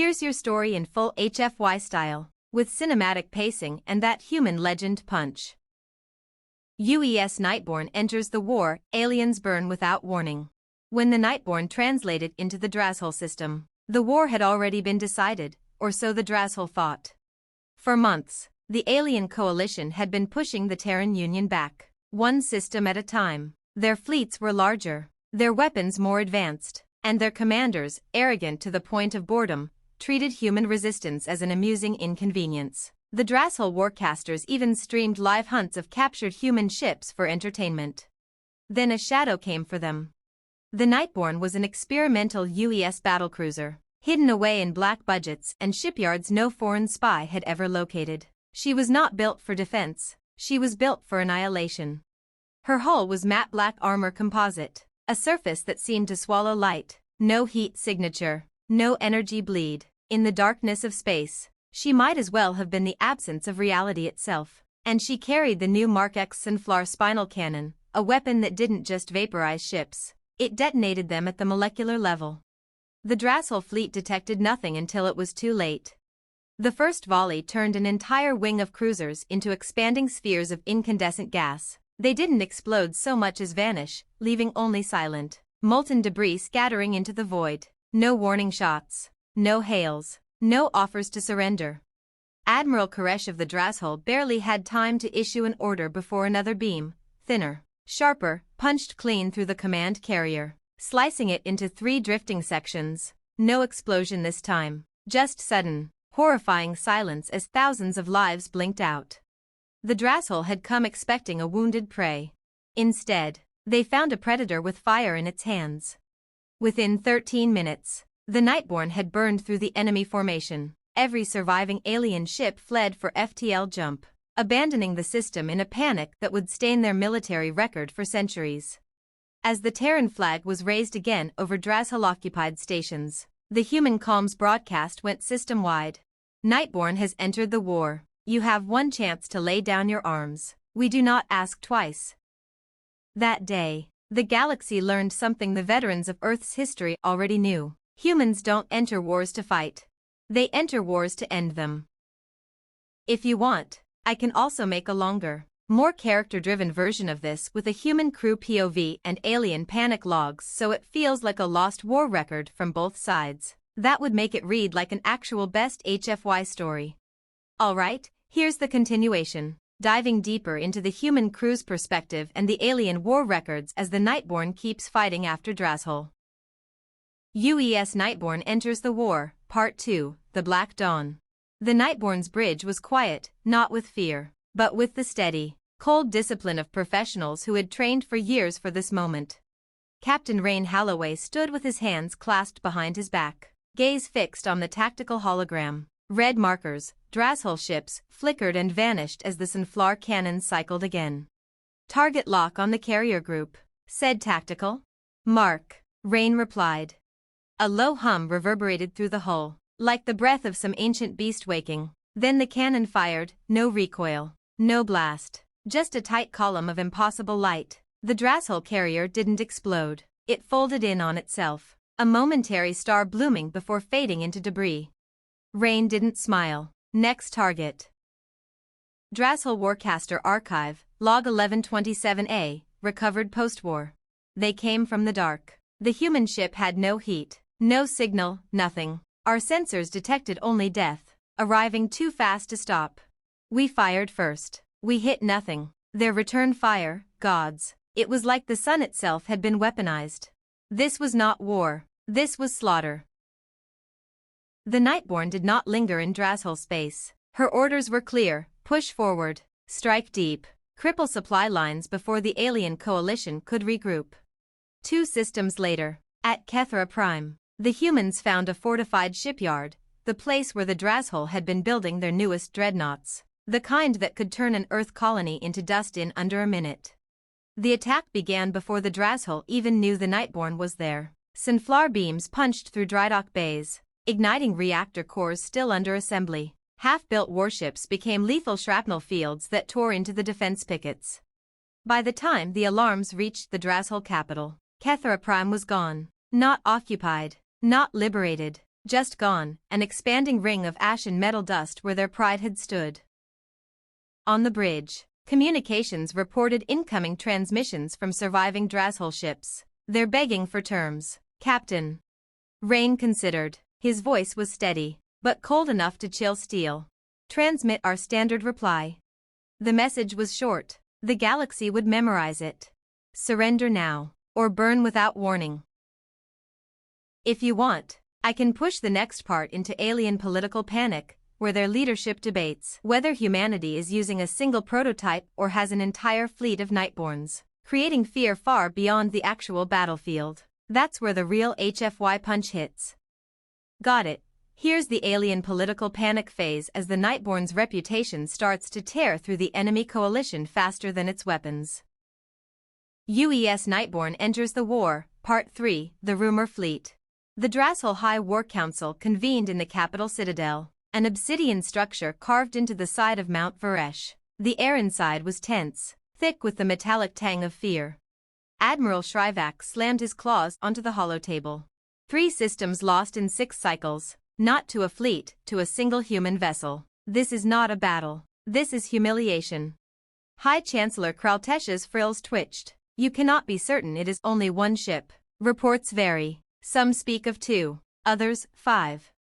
Here's your story in full HFY style, with cinematic pacing and that human legend punch. UES Nightborne enters the war, aliens burn without warning. When the Nightborne translated into the Drashol system, the war had already been decided, or so the Drashol thought. For months, the alien coalition had been pushing the Terran Union back, one system at a time. Their fleets were larger, their weapons more advanced, and their commanders, arrogant to the point of boredom, treated human resistance as an amusing inconvenience. The Drashol warcasters even streamed live hunts of captured human ships for entertainment. Then a shadow came for them. The Nightborne was an experimental UES battlecruiser, hidden away in black budgets and shipyards no foreign spy had ever located. She was not built for defense, she was built for annihilation. Her hull was matte black armor composite, a surface that seemed to swallow light, no heat signature, no energy bleed. In the darkness of space, she might as well have been the absence of reality itself. And she carried the new Mark X Synflar spinal cannon, a weapon that didn't just vaporize ships, it detonated them at the molecular level. The Drashol fleet detected nothing until it was too late. The first volley turned an entire wing of cruisers into expanding spheres of incandescent gas. They didn't explode so much as vanish, leaving only silent, molten debris scattering into the void. No warning shots, no hails, no offers to surrender. Admiral Koresh of the Drashol barely had time to issue an order before another beam, thinner, sharper, punched clean through the command carrier, slicing it into 3 drifting sections. No explosion this time, just sudden, horrifying silence as thousands of lives blinked out. The Drashol had come expecting a wounded prey. Instead, they found a predator with fire in its hands. Within 13 minutes, the Nightborne had burned through the enemy formation. Every surviving alien ship fled for FTL jump, abandoning the system in a panic that would stain their military record for centuries. As the Terran flag was raised again over Drashol-occupied stations, the human comms broadcast went system-wide. Nightborne has entered the war. You have one chance to lay down your arms. We do not ask twice. That day, the galaxy learned something the veterans of Earth's history already knew. Humans don't enter wars to fight. They enter wars to end them. If you want, I can also make a longer, more character-driven version of this with a human crew POV and alien panic logs so it feels like a lost war record from both sides. That would make it read like an actual best HFY story. Alright, here's the continuation, diving deeper into the human crew's perspective and the alien war records as the Nightborne keeps fighting after Drashol. UES Nightborne enters the war, Part 2, The Black Dawn. The Nightborne's bridge was quiet, not with fear, but with the steady, cold discipline of professionals who had trained for years for this moment. Captain Rain Halloway stood with his hands clasped behind his back, gaze fixed on the tactical hologram. Red markers, Drashol ships, flickered and vanished as the Synflar cannons cycled again. Target lock on the carrier group, said Tactical. Mark, Rain replied. A low hum reverberated through the hull, like the breath of some ancient beast waking. Then the cannon fired, no recoil, no blast, just a tight column of impossible light. The Drashol carrier didn't explode, it folded in on itself, a momentary star blooming before fading into debris. Rain didn't smile. Next target. Drashol Warcaster Archive, Log 1127A, recovered post-war. They came from the dark. The human ship had no heat, no signal, nothing. Our sensors detected only death, arriving too fast to stop. We fired first. We hit nothing. Their return fire, gods. It was like the sun itself had been weaponized. This was not war. This was slaughter. The Nightborne did not linger in Drashol space. Her orders were clear: push forward, strike deep, cripple supply lines before the alien coalition could regroup. 2 systems later, at Kethra Prime, the humans found a fortified shipyard, the place where the Drashol had been building their newest dreadnoughts, the kind that could turn an Earth colony into dust in under a minute. The attack began before the Drashol even knew the Nightborne was there. Synflar beams punched through drydock bays, igniting reactor cores still under assembly. Half-built warships became lethal shrapnel fields that tore into the defense pickets. By the time the alarms reached the Drashol capital, Kethra Prime was gone. Not occupied, not liberated, Just gone, an expanding ring of ashen metal dust where their pride had stood. On the bridge, communications reported incoming transmissions from surviving Drashol ships. They're begging for terms, Captain. Rain considered. His voice was steady, but cold enough to chill steel. Transmit our standard reply. The message was short. The galaxy would memorize it. Surrender now, or burn without warning. If you want, I can push the next part into alien political panic, where their leadership debates whether humanity is using a single prototype or has an entire fleet of Nightborns, creating fear far beyond the actual battlefield. That's where the real HFY punch hits. Got it. Here's the alien political panic phase as the Nightborn's reputation starts to tear through the enemy coalition faster than its weapons. UES Nightborne enters the war, Part 3, the Rumor Fleet. The Drashol High War Council convened in the capital citadel, an obsidian structure carved into the side of Mount Varesh. The air inside was tense, thick with the metallic tang of fear. Admiral Shrivak slammed his claws onto the holotable. 3 systems lost in 6 cycles. Not to a fleet, to a single human vessel. This is not a battle. This is humiliation. High Chancellor Kraltesh's frills twitched. You cannot be certain it is only 1 ship. Reports vary. Some speak of 2, others 5.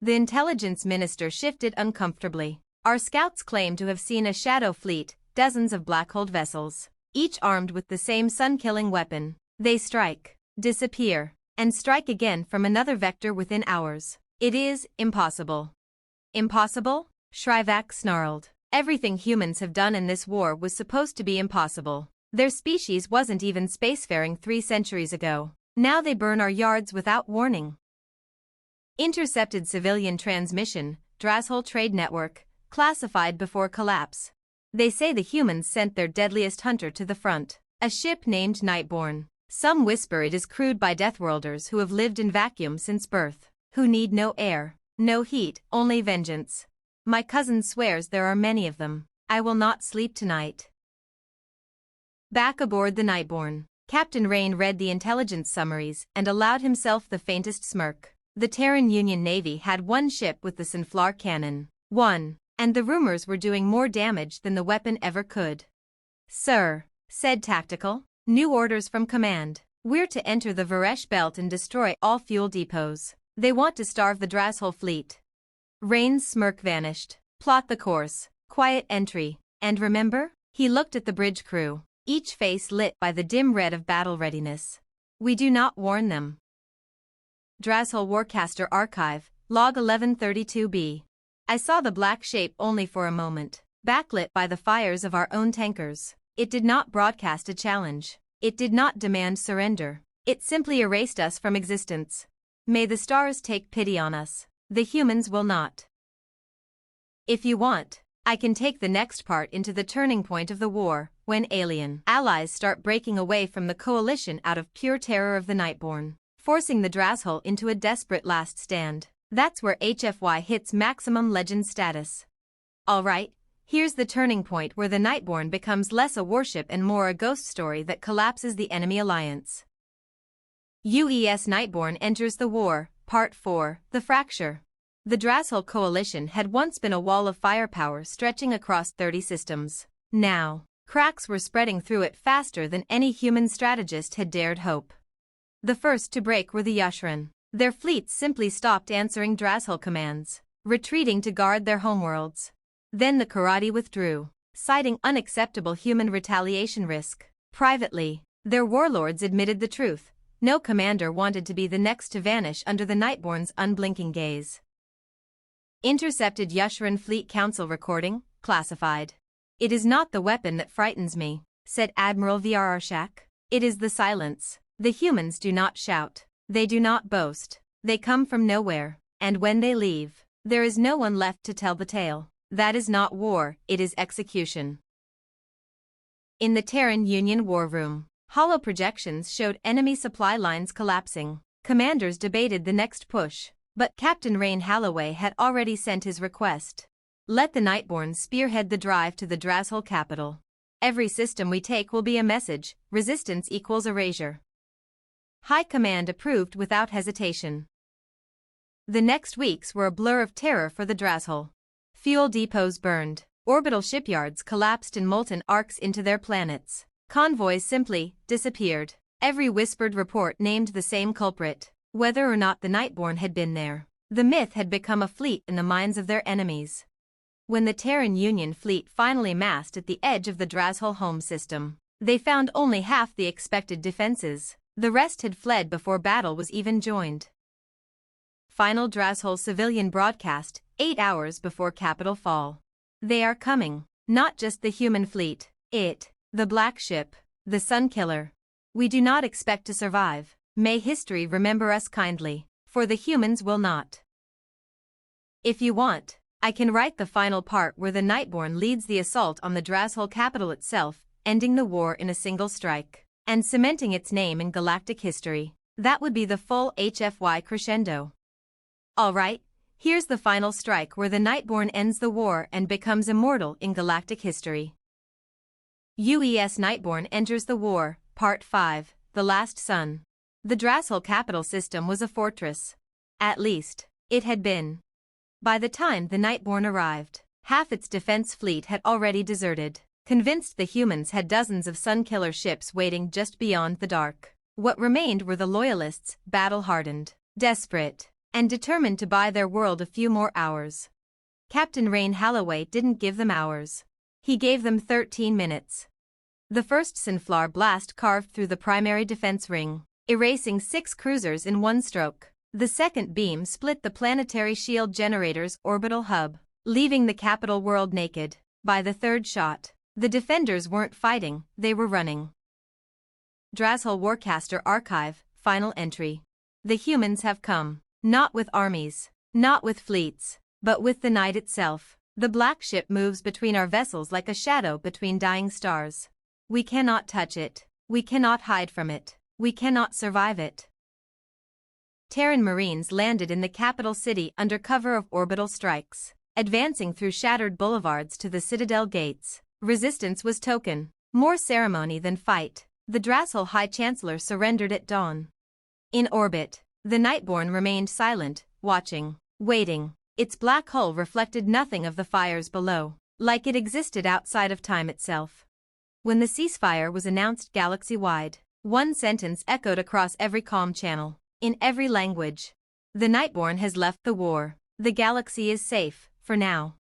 The intelligence minister shifted uncomfortably. Our scouts claim to have seen a shadow fleet, dozens of black-holed vessels, each armed with the same sun-killing weapon. They strike, disappear, and strike again from another vector within hours. It is impossible. Impossible? Shrivak snarled. Everything humans have done in this war was supposed to be impossible. Their species wasn't even spacefaring 3 centuries ago. Now they burn our yards without warning. Intercepted civilian transmission, Drashol Trade Network, classified before collapse. They say the humans sent their deadliest hunter to the front, a ship named Nightborne. Some whisper it is crewed by Deathworlders who have lived in vacuum since birth, who need no air, no heat, only vengeance. My cousin swears there are many of them. I will not sleep tonight. Back aboard the Nightborne, Captain Rain read the intelligence summaries and allowed himself the faintest smirk. The Terran Union Navy had 1 ship with the Sunflower cannon. 1. And the rumors were doing more damage than the weapon ever could. Sir, said Tactical. New orders from command. We're to enter the Varesh belt and destroy all fuel depots. They want to starve the Drashol fleet. Rain's smirk vanished. Plot the course. Quiet entry. And remember? He looked at the bridge crew, each face lit by the dim red of battle readiness. We do not warn them. Drashol Warcaster Archive, Log 1132b. I saw the black shape only for a moment, backlit by the fires of our own tankers. It did not broadcast a challenge. It did not demand surrender. It simply erased us from existence. May the stars take pity on us. The humans will not. If you want, I can take the next part into the turning point of the war, when alien allies start breaking away from the coalition out of pure terror of the Nightborne, forcing the Drashol into a desperate last stand. That's where HFY hits maximum legend status. Alright, here's the turning point where the Nightborne becomes less a warship and more a ghost story that collapses the enemy alliance. UES Nightborne enters the war, Part 4, The Fracture. The Drashol coalition had once been a wall of firepower stretching across 30 systems. Now, cracks were spreading through it faster than any human strategist had dared hope. The first to break were the Yushran. Their fleets simply stopped answering Drashol commands, retreating to guard their homeworlds. Then the Karate withdrew, citing unacceptable human retaliation risk. Privately, their warlords admitted the truth. No commander wanted to be the next to vanish under the Nightborne's unblinking gaze. Intercepted Yushran Fleet Council recording, classified. It is not the weapon that frightens me, said Admiral Vrarshak. It is the silence. The humans do not shout. They do not boast. They come from nowhere, and when they leave, there is no one left to tell the tale. That is not war, it is execution. In the Terran Union war room, hollow projections showed enemy supply lines collapsing. Commanders debated the next push, but Captain Rain Halloway had already sent his request. Let the Nightborne spearhead the drive to the Drashol capital. Every system we take will be a message, resistance equals erasure. High Command approved without hesitation. The next weeks were a blur of terror for the Drasshol. Fuel depots burned, orbital shipyards collapsed in molten arcs into their planets. Convoys simply disappeared. Every whispered report named the same culprit, whether or not the Nightborne had been there. The myth had become a fleet in the minds of their enemies. When the Terran Union fleet finally massed at the edge of the Drasshol home system, they found only half the expected defenses. The rest had fled before battle was even joined. Final Drasshol civilian broadcast, 8 hours before capital fall. They are coming, not just the human fleet, the Black Ship, the Sunkiller. We do not expect to survive. May history remember us kindly, for the humans will not. If you want, I can write the final part where the Nightborne leads the assault on the Drasshol capital itself, ending the war in a single strike, and cementing its name in galactic history. That would be the full HFY crescendo. Alright, here's the final strike where the Nightborne ends the war and becomes immortal in galactic history. UES Nightborne enters the war, Part 5, The Last Sun. The Drasshol capital system was a fortress. At least, it had been. By the time the Nightborne arrived, half its defense fleet had already deserted, convinced the humans had dozens of Sunkiller ships waiting just beyond the dark. What remained were the loyalists, battle-hardened, desperate, and determined to buy their world a few more hours. Captain Rain Halloway didn't give them hours. He gave them 13 minutes. The first Sunflower blast carved through the primary defense ring, erasing 6 cruisers in one stroke. The second beam split the planetary shield generator's orbital hub, leaving the capital world naked. By the third shot, the defenders weren't fighting, they were running. Drasshol Warcaster Archive, Final Entry. The humans have come. Not with armies, not with fleets, but with the night itself. The Black Ship moves between our vessels like a shadow between dying stars. We cannot touch it, we cannot hide from it, we cannot survive it. Terran Marines landed in the capital city under cover of orbital strikes, advancing through shattered boulevards to the Citadel gates. Resistance was token, more ceremony than fight. The Drasshol High Chancellor surrendered at dawn. In orbit, the Nightborne remained silent, watching, waiting. Its black hull reflected nothing of the fires below, like it existed outside of time itself. When the ceasefire was announced galaxy-wide, one sentence echoed across every comm channel, in every language. The Nightborne has left the war. The galaxy is safe, for now.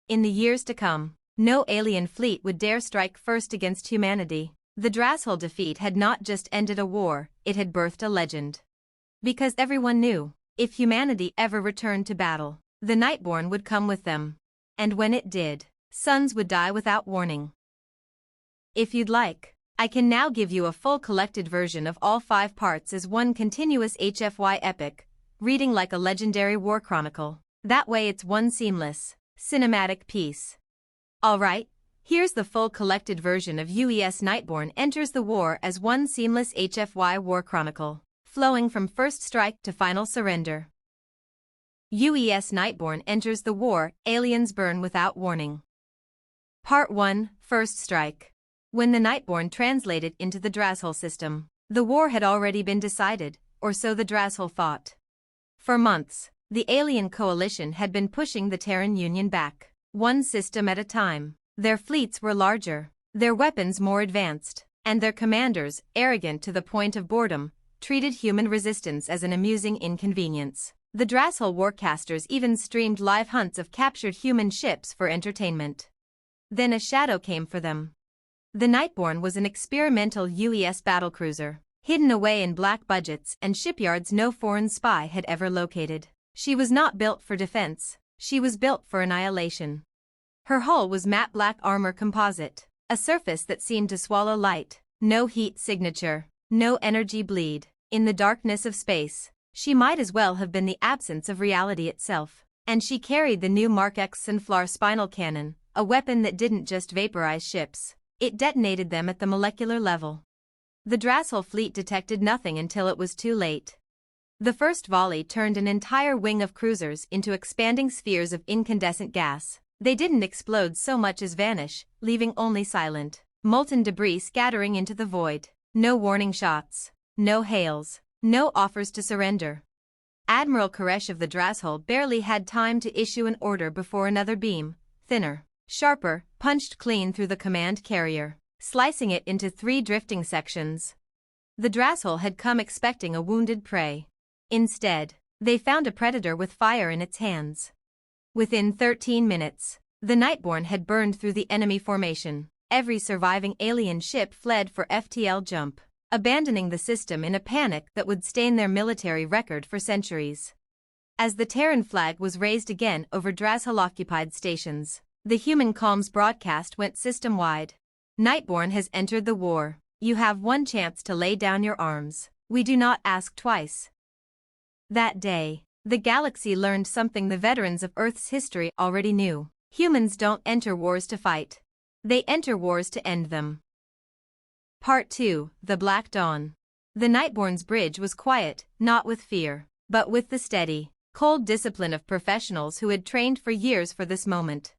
In the years to come, no alien fleet would dare strike first against humanity. The Drasshol defeat had not just ended a war, it had birthed a legend. Because everyone knew, if humanity ever returned to battle, the Nightborne would come with them. And when it did, sons would die without warning. If you'd like, I can now give you a full collected version of all 5 parts as one continuous HFY epic, reading like a legendary war chronicle. That way it's one seamless, cinematic piece. Alright, here's the full collected version of UES Nightborne enters the war as one seamless HFY war chronicle, flowing from first strike to final surrender. UES Nightborne enters the war, aliens burn without warning. Part 1, First Strike. When the Nightborne translated into the Drasshol system, the war had already been decided, or so the Drasshol thought. For months, the alien coalition had been pushing the Terran Union back, one system at a time. Their fleets were larger, their weapons more advanced, and their commanders, arrogant to the point of boredom, treated human resistance as an amusing inconvenience. The Drasshol Warcasters even streamed live hunts of captured human ships for entertainment. Then a shadow came for them. The Nightborne was an experimental UES battlecruiser, hidden away in black budgets and shipyards no foreign spy had ever located. She was not built for defense, she was built for annihilation. Her hull was matte black armor composite, a surface that seemed to swallow light, no heat signature, no energy bleed. In the darkness of space, she might as well have been the absence of reality itself. And she carried the new Mark X Sunflower spinal cannon, a weapon that didn't just vaporize ships, it detonated them at the molecular level. The Drasshol fleet detected nothing until it was too late. The first volley turned an entire wing of cruisers into expanding spheres of incandescent gas. They didn't explode so much as vanish, leaving only silent, molten debris scattering into the void. No warning shots, no hails, no offers to surrender. Admiral Koresh of the Drasshul barely had time to issue an order before another beam, thinner, sharper, punched clean through the command carrier, slicing it into 3 drifting sections. The Drasshul had come expecting a wounded prey. Instead, they found a predator with fire in its hands. Within 13 minutes, the Nightborne had burned through the enemy formation. Every surviving alien ship fled for FTL jump, abandoning the system in a panic that would stain their military record for centuries. As the Terran flag was raised again over Drasshul-occupied stations, the human comms broadcast went system-wide. Nightborne has entered the war. You have one chance to lay down your arms. We do not ask twice. That day, the galaxy learned something the veterans of Earth's history already knew. Humans don't enter wars to fight. They enter wars to end them. Part 2, The Black Dawn. The Nightborne's bridge was quiet, not with fear, but with the steady, cold discipline of professionals who had trained for years for this moment.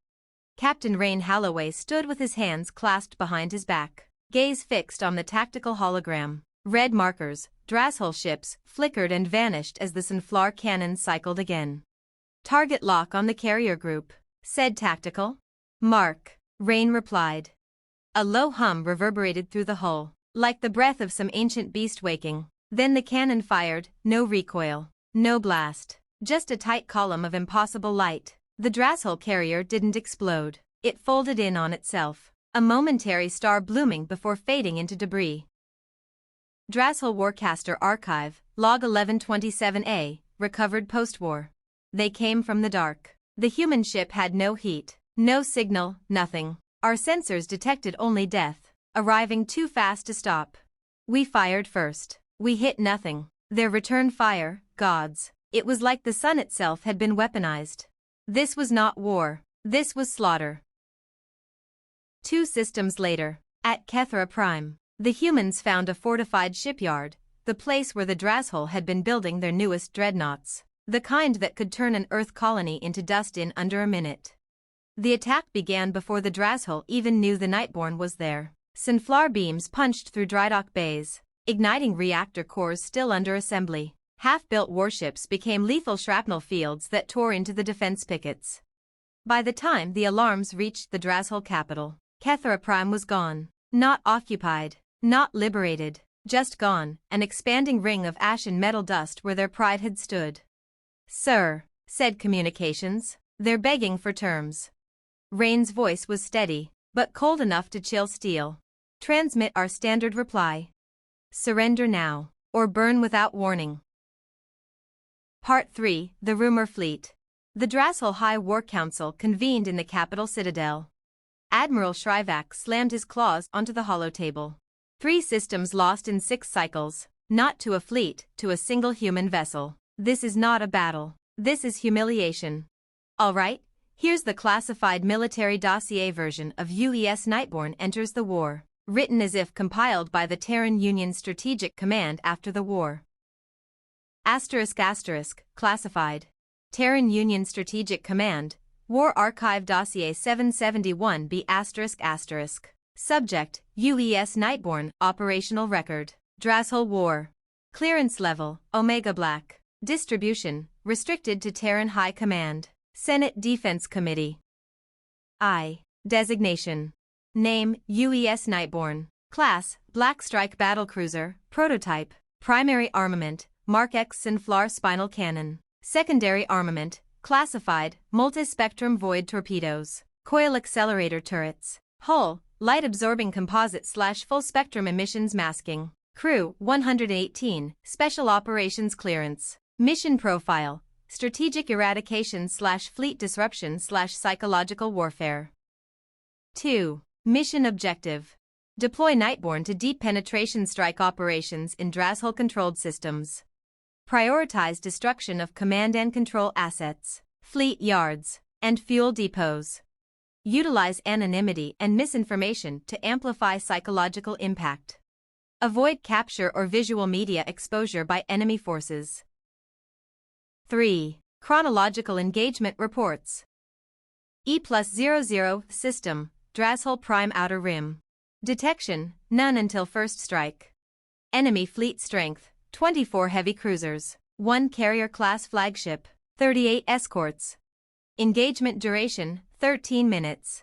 Captain Rain Halloway stood with his hands clasped behind his back, gaze fixed on the tactical hologram. Red markers, Drasshul ships, flickered and vanished as the Sunflower cannons cycled again. Target lock on the carrier group, said Tactical. Mark, Rain replied. A low hum reverberated through the hull, like the breath of some ancient beast waking. Then the cannon fired, no recoil, no blast, just a tight column of impossible light. The Drasshul carrier didn't explode. It folded in on itself, a momentary star blooming before fading into debris. Drasshul Warcaster Archive, Log 1127A, recovered post-war. They came from the dark. The human ship had no heat, no signal, nothing. Our sensors detected only death, arriving too fast to stop. We fired first. We hit nothing. Their return fire, gods. It was like the sun itself had been weaponized. This was not war. This was slaughter. 2 systems later, at Kethra Prime, the humans found a fortified shipyard, the place where the Drasshul had been building their newest dreadnoughts, the kind that could turn an Earth colony into dust in under a minute. The attack began before the Drasshul even knew the Nightborne was there. Sunflower beams punched through drydock bays, igniting reactor cores still under assembly. Half-built warships became lethal shrapnel fields that tore into the defense pickets. By the time the alarms reached the Drasshul capital, Kethra Prime was gone. Not occupied, not liberated, just gone, an expanding ring of ash and metal dust where their pride had stood. Sir, said communications, they're begging for terms. Rain's voice was steady, but cold enough to chill steel. Transmit our standard reply. Surrender now, or burn without warning. Part 3, The Rumor Fleet. The Drasshul High War Council convened in the capital citadel. Admiral Shrivak slammed his claws onto the holotable. 3 systems lost in 6 cycles, not to a fleet, to a single human vessel. This is not a battle. This is humiliation. All right, here's the classified military dossier version of UES Nightborne Enters the War, written as if compiled by the Terran Union Strategic Command after the war. ***, classified. Terran Union Strategic Command, War Archive Dossier 771B****. Subject, UES Nightborne, Operational Record. Drasshul War. Clearance Level, Omega Black. Distribution, Restricted to Terran High Command. Senate Defense Committee. Designation. Name, UES Nightborne. Class, Black Strike Battlecruiser. Prototype. Primary Armament, Mark X Sunflower Spinal Cannon. Secondary Armament, Classified, Multispectrum Void Torpedoes. Coil Accelerator Turrets. Hull, Light-Absorbing Composite/Full Spectrum Emissions Masking. Crew, 118, Special Operations Clearance. Mission Profile, Strategic Eradication/Fleet Disruption/Psychological Warfare. 2. Mission Objective. Deploy Nightborne to deep penetration strike operations in Drasshul-controlled systems. Prioritize destruction of command and control assets, fleet yards, and fuel depots. Utilize anonymity and misinformation to amplify psychological impact. Avoid capture or visual media exposure by enemy forces. 3. Chronological Engagement Reports. E+00 System, Drasshul Prime Outer Rim. Detection, none until first strike. Enemy fleet strength, 24 heavy cruisers, 1 carrier-class flagship, 38 escorts. Engagement duration, 13 minutes.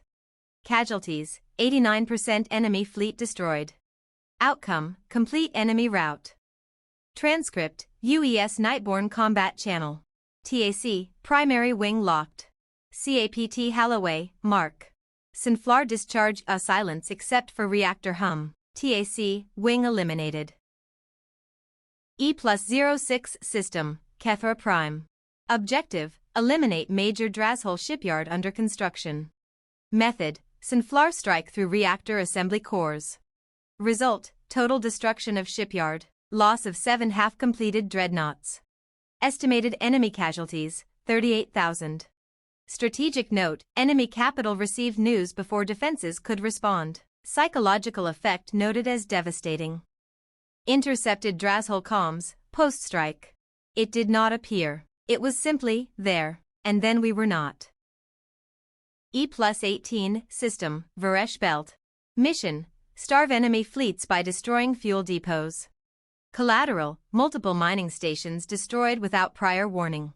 Casualties, 89% enemy fleet destroyed. Outcome, complete enemy rout. Transcript, UES Nightborne Combat Channel. TAC, Primary Wing Locked. CAPT Halloway, Mark. Sunflower Discharge, Silence except for reactor hum. TAC, Wing eliminated. E+06 System, Kethra Prime. Objective, eliminate major Drasshole shipyard under construction. Method, Sunflower strike through reactor assembly cores. Result, total destruction of shipyard, loss of 7 half-completed dreadnoughts. Estimated enemy casualties, 38,000. Strategic note, enemy capital received news before defenses could respond. Psychological effect noted as devastating. Intercepted Drasshole comms, post-strike. It did not appear. It was simply there, and then we were not. E+18 System, Varesh Belt. Mission, starve enemy fleets by destroying fuel depots. Collateral, multiple mining stations destroyed without prior warning.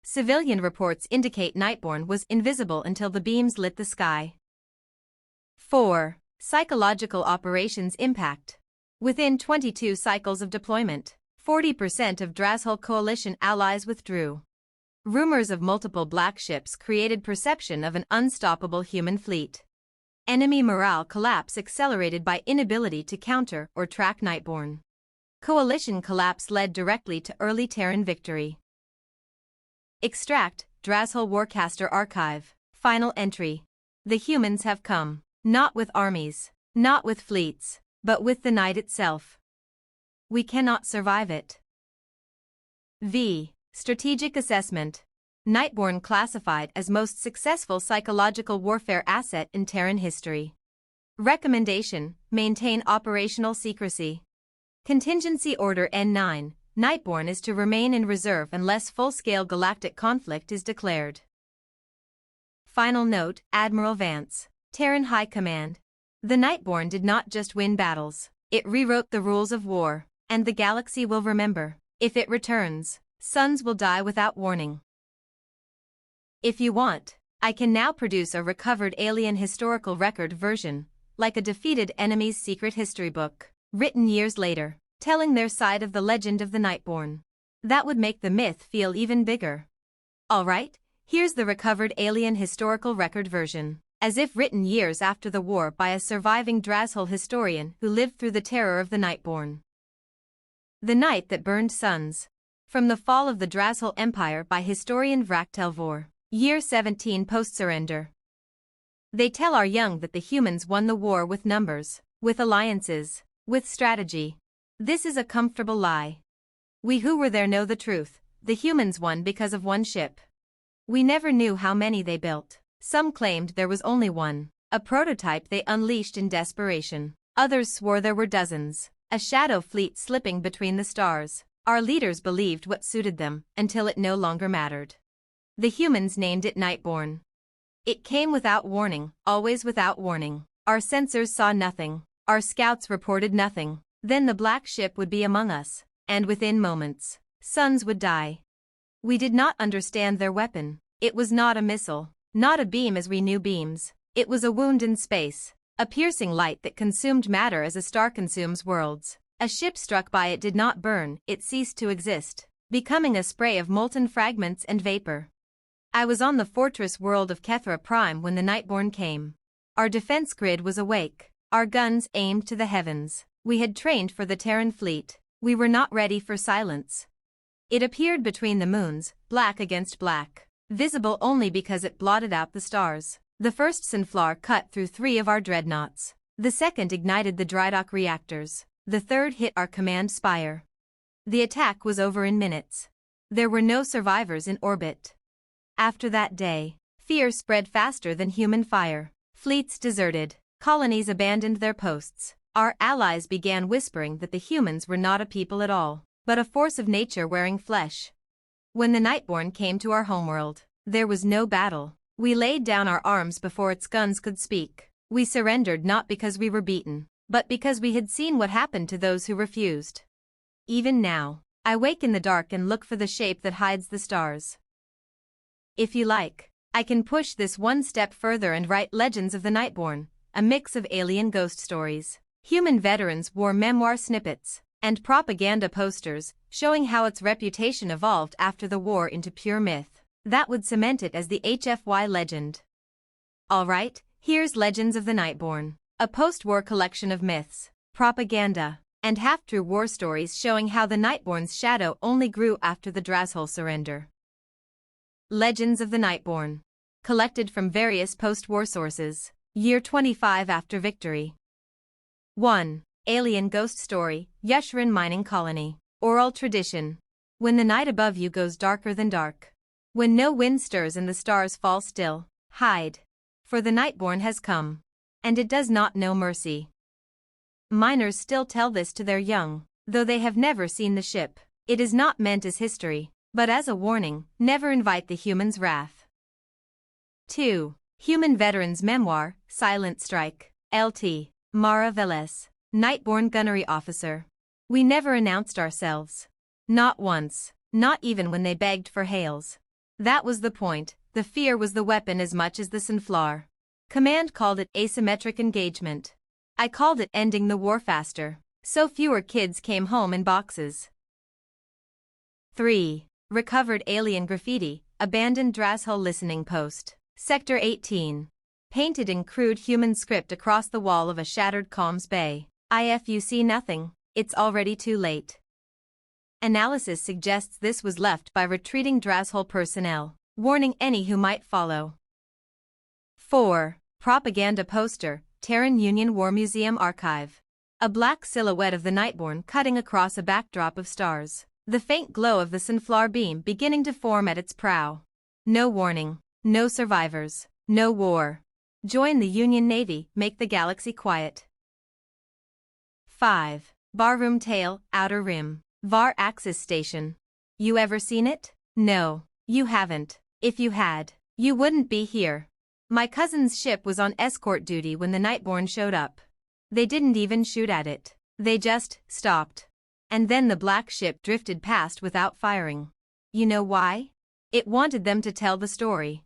Civilian reports indicate Nightborne was invisible until the beams lit the sky. 4. Psychological operations impact. Within 22 cycles of deployment, 40% of Drasshole coalition allies withdrew. Rumors of multiple black ships created perception of an unstoppable human fleet. Enemy morale collapse accelerated by inability to counter or track Nightborne. Coalition collapse led directly to early Terran victory. Extract, Drasshole Warcaster Archive. Final entry. The humans have come, not with armies, not with fleets, but with the night itself. We cannot survive it. V. Strategic assessment. Nightborne classified as most successful psychological warfare asset in Terran history. Recommendation, maintain operational secrecy. Contingency Order N9, Nightborne is to remain in reserve unless full-scale galactic conflict is declared. Final note, Admiral Vance, Terran High Command. The Nightborne did not just win battles, it rewrote the rules of war, and the galaxy will remember. If it returns, sons will die without warning. If you want, I can now produce a recovered alien historical record version, like a defeated enemy's secret history book, written years later, telling their side of the legend of the Nightborne. That would make the myth feel even bigger. Alright, here's the recovered alien historical record version, as if written years after the war by a surviving Drasshole historian who lived through the terror of the Nightborne. The Night That Burned Suns. From the Fall of the Drasshole Empire by historian Vraktelvor. Year 17 post-surrender. They tell our young that the humans won the war with numbers, with alliances, with strategy. This is a comfortable lie. We who were there know the truth. The humans won because of one ship. We never knew how many they built. Some claimed there was only one, a prototype they unleashed in desperation. Others swore there were dozens, a shadow fleet slipping between the stars. Our leaders believed what suited them, until it no longer mattered. The humans named it Nightborne. It came without warning, always without warning. Our sensors saw nothing. Our scouts reported nothing. Then the black ship would be among us, and within moments, sons would die. We did not understand their weapon. It was not a missile, not a beam as we knew beams. It was a wound in space, a piercing light that consumed matter as a star consumes worlds. A ship struck by it did not burn, it ceased to exist, becoming a spray of molten fragments and vapor. I was on the fortress world of Kethra Prime when the Nightborne came. Our defense grid was awake, our guns aimed to the heavens. We had trained for the Terran fleet. We were not ready for silence. It appeared between the moons, black against black, visible only because it blotted out the stars. The first Sunflower cut through 3 of our dreadnoughts. The second ignited the drydock reactors. The third hit our command spire. The attack was over in minutes. There were no survivors in orbit. After that day, fear spread faster than human fire. Fleets deserted. Colonies abandoned their posts. Our allies began whispering that the humans were not a people at all, but a force of nature wearing flesh. When the Nightborne came to our homeworld, there was no battle. We laid down our arms before its guns could speak. We surrendered not because we were beaten, but because we had seen what happened to those who refused. Even now, I wake in the dark and look for the shape that hides the stars. If you like, I can push this one step further and write Legends of the Nightborne, a mix of alien ghost stories, human veterans war memoir snippets, and propaganda posters, showing how its reputation evolved after the war into pure myth. That would cement it as the HFY legend. Alright, here's Legends of the Nightborne, a post-war collection of myths, propaganda, and half-true war stories showing how the Nightborne's shadow only grew after the Drashol surrender. Legends of the Nightborne. Collected from various post-war sources. Year 25 after victory. 1. Alien ghost story, Yushrin mining colony. Oral tradition. When the night above you goes darker than dark. When no wind stirs and the stars fall still, hide. For the Nightborne has come. And it does not know mercy. Miners still tell this to their young, though they have never seen the ship. It is not meant as history, but as a warning, never invite the human's wrath. 2. Human Veterans Memoir, Silent Strike, Lt. Mara Velez, Nightborne Gunnery Officer. We never announced ourselves. Not once, not even when they begged for hails. That was the point, the fear was the weapon as much as the sunflower. Command called it asymmetric engagement. I called it ending the war faster, so fewer kids came home in boxes. 3. Recovered alien graffiti, abandoned Drashol listening post, Sector 18. Painted in crude human script across the wall of a shattered comms bay. If you see nothing, it's already too late. Analysis suggests this was left by retreating Drashol personnel, warning any who might follow. 4. Propaganda poster, Terran Union War Museum archive. A black silhouette of the Nightborne cutting across a backdrop of stars. The faint glow of the sunflower beam beginning to form at its prow. No warning, no survivors, no war. Join the Union Navy, make the galaxy quiet. 5. Barroom Tale, Outer Rim, Var Axis Station. You ever seen it? No, you haven't. If you had, you wouldn't be here. My cousin's ship was on escort duty when the Nightborne showed up. They didn't even shoot at it. They just stopped. And then the black ship drifted past without firing. You know why? It wanted them to tell the story.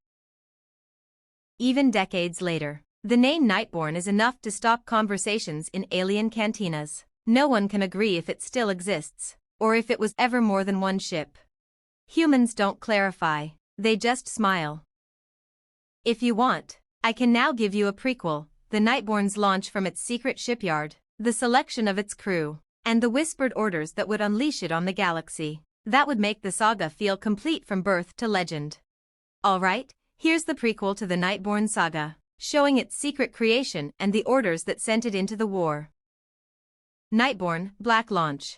Even decades later, the name Nightborne is enough to stop conversations in alien cantinas. No one can agree if it still exists, or if it was ever more than one ship. Humans don't clarify, they just smile. If you want, I can now give you a prequel, the Nightborne's launch from its secret shipyard, the selection of its crew, and the whispered orders that would unleash it on the galaxy. That would make the saga feel complete from birth to legend. Alright, here's the prequel to the Nightborne saga, showing its secret creation and the orders that sent it into the war. Nightborne, Black Launch.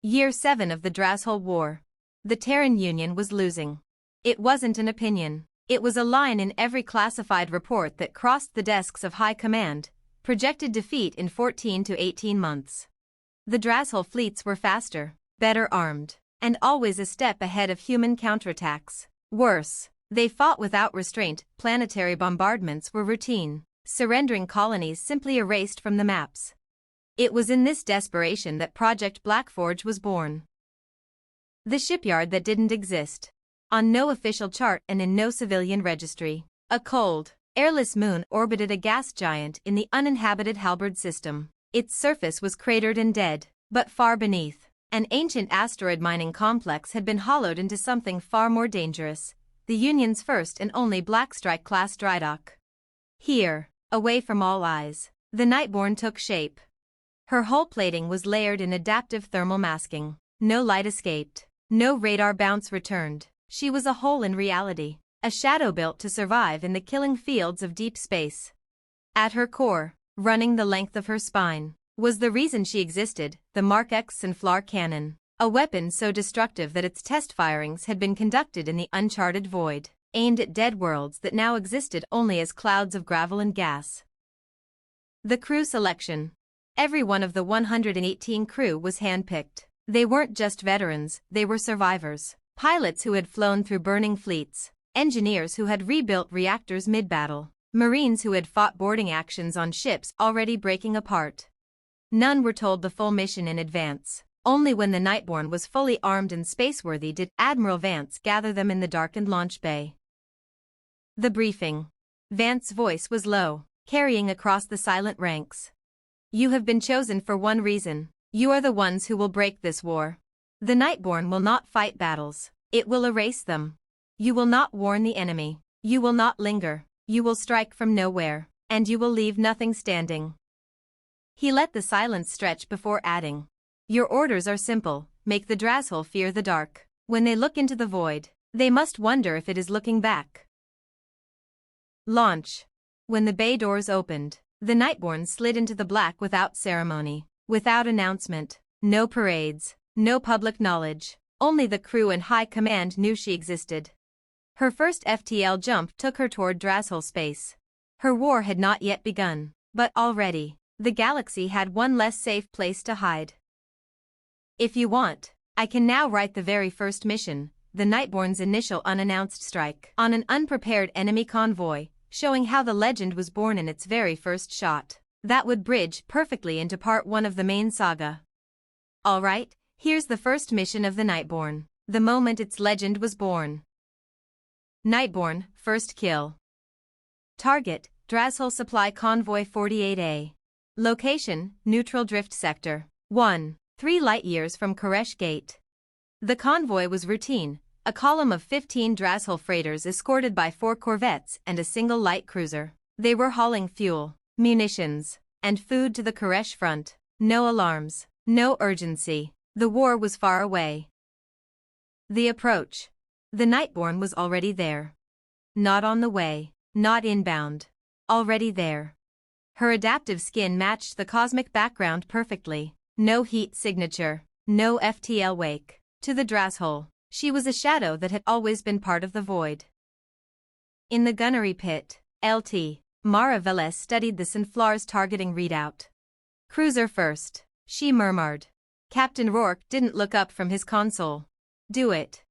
Year 7 of the Drashol War. The Terran Union was losing. It wasn't an opinion. It was a line in every classified report that crossed the desks of high command, projected defeat in 14 to 18 months. The Drashol fleets were faster, better armed, and always a step ahead of human counterattacks. Worse, they fought without restraint, planetary bombardments were routine, surrendering colonies simply erased from the maps. It was in this desperation that Project Blackforge was born. The shipyard that didn't exist. On no official chart and in no civilian registry. A cold, airless moon orbited a gas giant in the uninhabited Halberd system. Its surface was cratered and dead, but far beneath, an ancient asteroid mining complex had been hollowed into something far more dangerous, the Union's first and only Blackstrike-class drydock. Here, away from all eyes, the Nightborne took shape. Her hull plating was layered in adaptive thermal masking. No light escaped, no radar bounce returned. She was a hole in reality, a shadow built to survive in the killing fields of deep space. At her core, running the length of her spine, was the reason she existed, the Mark X Sunflower cannon, a weapon so destructive that its test firings had been conducted in the uncharted void, aimed at dead worlds that now existed only as clouds of gravel and gas. The crew selection. Every one of the 118 crew was handpicked. They weren't just veterans, they were survivors. Pilots who had flown through burning fleets, engineers who had rebuilt reactors mid-battle, Marines who had fought boarding actions on ships already breaking apart. None were told the full mission in advance. Only when the Nightborne was fully armed and spaceworthy did Admiral Vance gather them in the darkened launch bay. The briefing. Vance's voice was low, carrying across the silent ranks. You have been chosen for one reason. You are the ones who will break this war. The Nightborne will not fight battles. It will erase them. You will not warn the enemy. You will not linger. You will strike from nowhere, and you will leave nothing standing. He let the silence stretch before adding. Your orders are simple. Make the Drasshol fear the dark. When they look into the void, they must wonder if it is looking back. Launch. When the bay doors opened, the Nightborne slid into the black without ceremony, without announcement, no parades, no public knowledge, only the crew and high command knew she existed. Her first FTL jump took her toward Drasshol space. Her war had not yet begun, but already, the galaxy had one less safe place to hide. If you want, I can now write the very first mission, the Nightborne's initial unannounced strike on an unprepared enemy convoy, showing how the legend was born in its very first shot. That would bridge perfectly into part 1 of the main saga. Alright, here's the first mission of the Nightborne, the moment its legend was born. Nightborne, first kill. Target, Drasshol Supply Convoy 48A. Location, Neutral Drift Sector. 1, 3 light-years from Koresh Gate. The convoy was routine, a column of 15 Drasshol freighters escorted by 4 corvettes and a single light cruiser. They were hauling fuel, munitions, and food to the Koresh front. No alarms, no urgency. The war was far away. The approach. The Nightborne was already there. Not on the way, not inbound. Already there. Her adaptive skin matched the cosmic background perfectly. No heat signature, no FTL wake. To the Drasshol, she was a shadow that had always been part of the void. In the gunnery pit, LT, Mara Velez studied the Sunflower's targeting readout. Cruiser first, she murmured. Captain Rourke didn't look up from his console. Do it.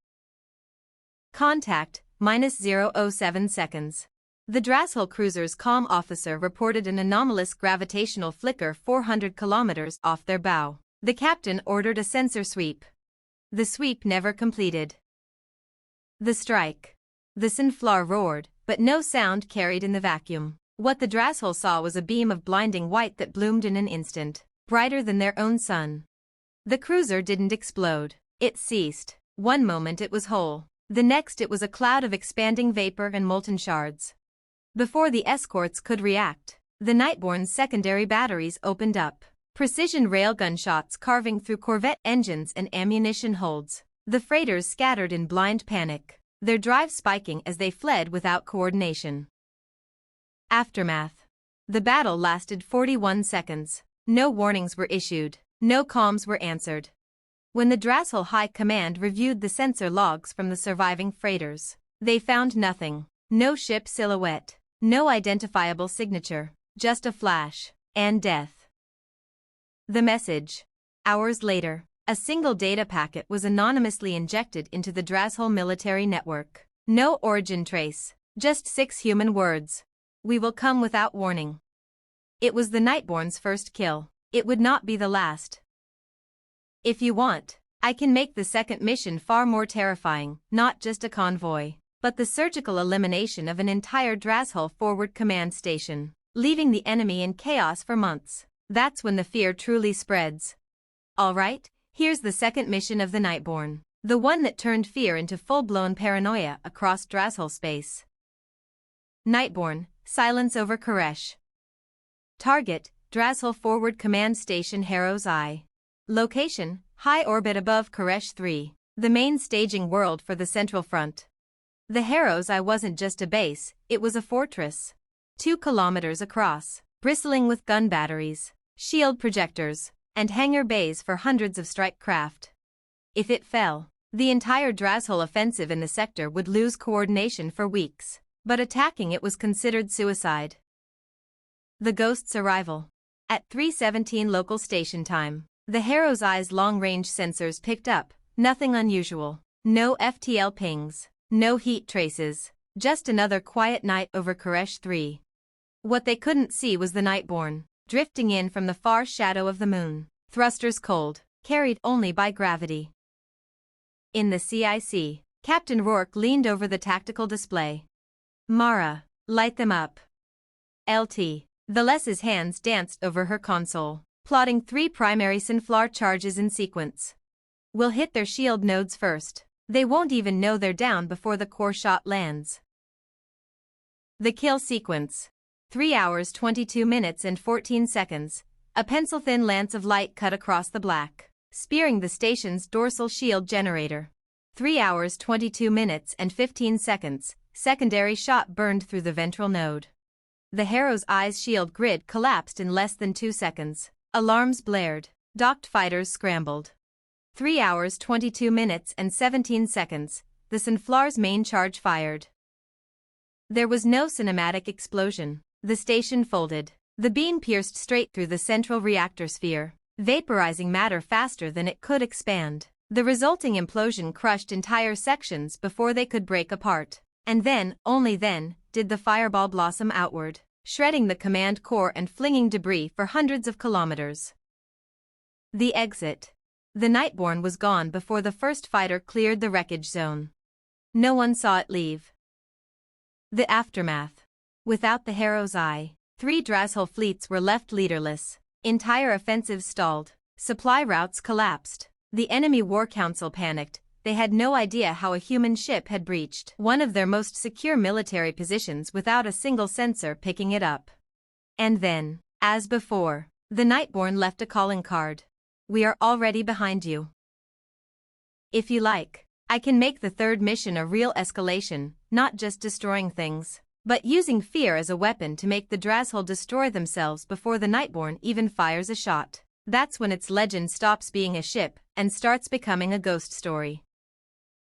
Contact, -007 seconds. The Drasshol cruiser's comm officer reported an anomalous gravitational flicker 400 kilometers off their bow. The captain ordered a sensor sweep. The sweep never completed. The strike. The Sunflower roared, but no sound carried in the vacuum. What the Drasshol saw was a beam of blinding white that bloomed in an instant, brighter than their own sun. The cruiser didn't explode. It ceased. One moment it was whole. The next it was a cloud of expanding vapor and molten shards. Before the escorts could react, the Nightborne's secondary batteries opened up. Precision railgun shots carving through corvette engines and ammunition holds. The freighters scattered in blind panic, their drive spiking as they fled without coordination. Aftermath. The battle lasted 41 seconds. No warnings were issued, no comms were answered. When the Drasshol High Command reviewed the sensor logs from the surviving freighters, they found nothing. No ship silhouette, no identifiable signature, just a flash, and death. The message. Hours later, a single data packet was anonymously injected into the Drasshol military network. No origin trace, just 6 human words. We will come without warning. It was the Nightborne's first kill. It would not be the last. If you want, I can make the second mission far more terrifying, not just a convoy, but the surgical elimination of an entire Drasshol forward command station, leaving the enemy in chaos for months. That's when the fear truly spreads. Alright, here's the second mission of the Nightborne, the one that turned fear into full-blown paranoia across Drasshol space. Nightborne, silence over Koresh. Target, Drasshol Forward Command Station Harrow's Eye. Location, high orbit above Koresh 3, the main staging world for the Central Front. The Harrow's Eye wasn't just a base, it was a fortress. 2 kilometers across, bristling with gun batteries, shield projectors, and hangar bays for hundreds of strike craft. If it fell, the entire Drasshol offensive in the sector would lose coordination for weeks, but attacking it was considered suicide. The Ghost's arrival. At 3:17 local station time, the Harrow's Eye's long-range sensors picked up nothing unusual. No FTL pings, no heat traces, just another quiet night over Koresh 3. What they couldn't see was the Nightborne, drifting in from the far shadow of the moon, thrusters cold, carried only by gravity. In the CIC, Captain Rourke leaned over the tactical display. Mara, light them up. LT. Valessa's hands danced over her console, plotting 3 primary Sunflower charges in sequence. We'll hit their shield nodes first. They won't even know they're down before the core shot lands. The kill sequence. 3 hours 22 minutes and 14 seconds. A pencil-thin lance of light cut across the black, spearing the station's dorsal shield generator. 3 hours 22 minutes and 15 seconds. Secondary shot burned through the ventral node. The Harrow's eyes shield grid collapsed in less than 2 seconds. Alarms blared. Docked fighters scrambled. 3 hours 22 minutes and 17 seconds. The Sunflower's main charge fired. There was no cinematic explosion. The station folded. The beam pierced straight through the central reactor sphere, vaporizing matter faster than it could expand. The resulting implosion crushed entire sections before they could break apart. And then, only then, did the fireball blossom outward, shredding the command core and flinging debris for hundreds of kilometers. The exit. The Nightborne was gone before the first fighter cleared the wreckage zone. No one saw it leave. The aftermath. Without the Harrow's eye, 3 Drashull fleets were left leaderless. Entire offensives stalled. Supply routes collapsed. The enemy war council panicked. They had no idea how a human ship had breached one of their most secure military positions without a single sensor picking it up. And then, as before, the Nightborne left a calling card. We are already behind you. If you like, I can make the 3rd mission a real escalation, not just destroying things, but using fear as a weapon to make the Drashull destroy themselves before the Nightborne even fires a shot. That's when its legend stops being a ship and starts becoming a ghost story.